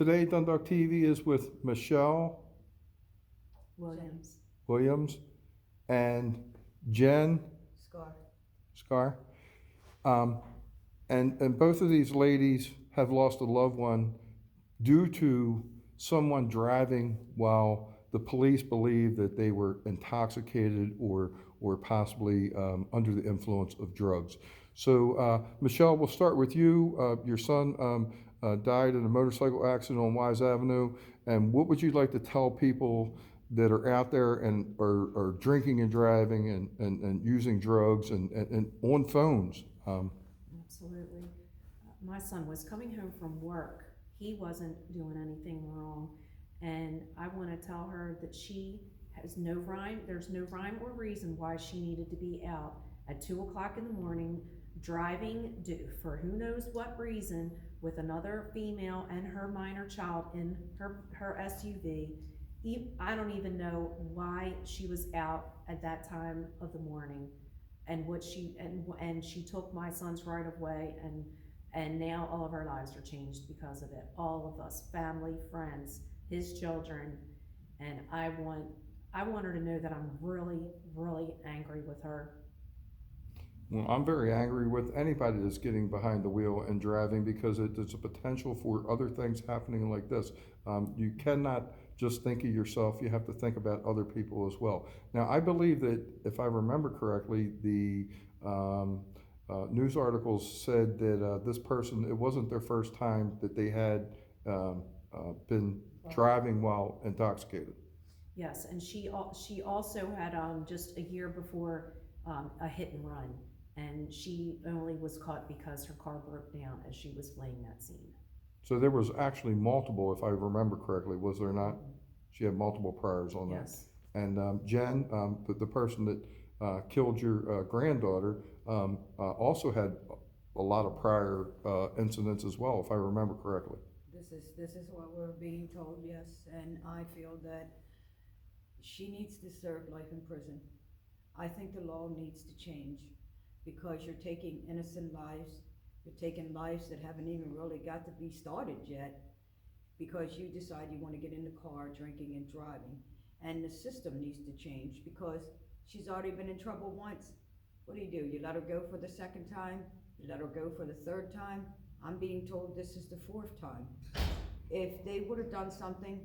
Today, Dundalk TV is with Michelle Williams and Jen Scar. And both of these ladies have lost a loved one due to someone driving while the police believe that they were intoxicated or possibly under the influence of drugs. So, Michelle, we'll start with you. Your son died in a motorcycle accident on Wise Avenue. And what would you like to tell people that are out there and are drinking and driving and using drugs and on phones? Absolutely. My son was coming home from work. He wasn't doing anything wrong. And I want to tell her that she has no rhyme, there's no rhyme or reason why she needed to be out at 2 o'clock in the morning driving for who knows what reason with another female and her minor child in her SUV. I don't even know why she was out at that time of the morning and what she took my son's right of way, and now all of our lives are changed because of it. All of us, family, friends, his children, and I want her to know that I'm really, really angry with her. Well, I'm very angry with anybody that's getting behind the wheel and driving because there's a potential for other things happening like this. You cannot just think of yourself, you have to think about other people as well. Now, I believe that, if I remember correctly, the news articles said that this person, it wasn't their first time that they had been driving while intoxicated. Yes, and she also had just a year before a hit and run, and she only was caught because her car broke down as she was fleeing that scene. So there was actually multiple, if I remember correctly, was there not? She had multiple priors on that. Yes. And Jen, the person that killed your granddaughter, also had a lot of prior incidents as well, if I remember correctly. This is what we're being told, yes, and I feel that she needs to serve life in prison. I think the law needs to change because you're taking innocent lives, you're taking lives that haven't even really got to be started yet because you decide you want to get in the car drinking and driving. And the system needs to change because she's already been in trouble once. What do? You let her go for the second time? You let her go for the third time? I'm being told this is the fourth time. If they would have done something,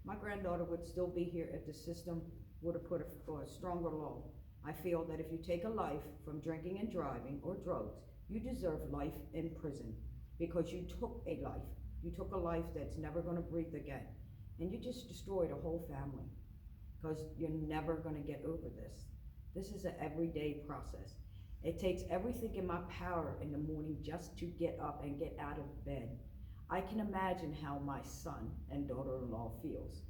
my granddaughter would still be here if the system would have put a stronger law. I feel that if you take a life from drinking and driving or drugs, you deserve life in prison because you took a life. You took a life that's never going to breathe again. And you just destroyed a whole family because you're never going to get over this. This is an everyday process. It takes everything in my power in the morning just to get up and get out of bed. I can imagine how my son and daughter-in-law feels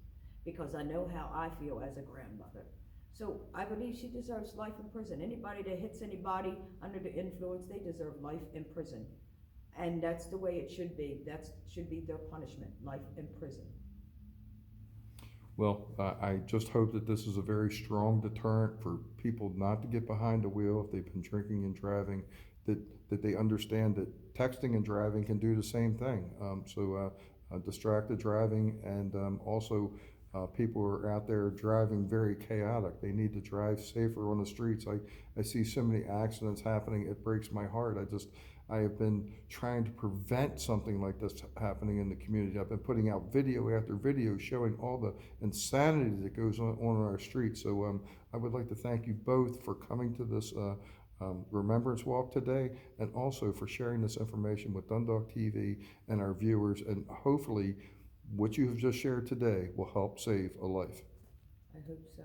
because I know how I feel as a grandmother. So I believe she deserves life in prison. Anybody that hits anybody under the influence, they deserve life in prison. And that's the way it should be. That should be their punishment, life in prison. Well, I just hope that this is a very strong deterrent for people not to get behind the wheel if they've been drinking and driving, that they understand that texting and driving can do the same thing. Distracted driving and also people are out there driving very chaotic. They need to drive safer on the streets. I see so many accidents happening, it breaks my heart. I have been trying to prevent something like this happening in the community. I've been putting out video after video showing all the insanity that goes on our streets. So I would like to thank you both for coming to this Remembrance Walk today, and also for sharing this information with Dundalk TV and our viewers. And hopefully what you have just shared today will help save a life. I hope so.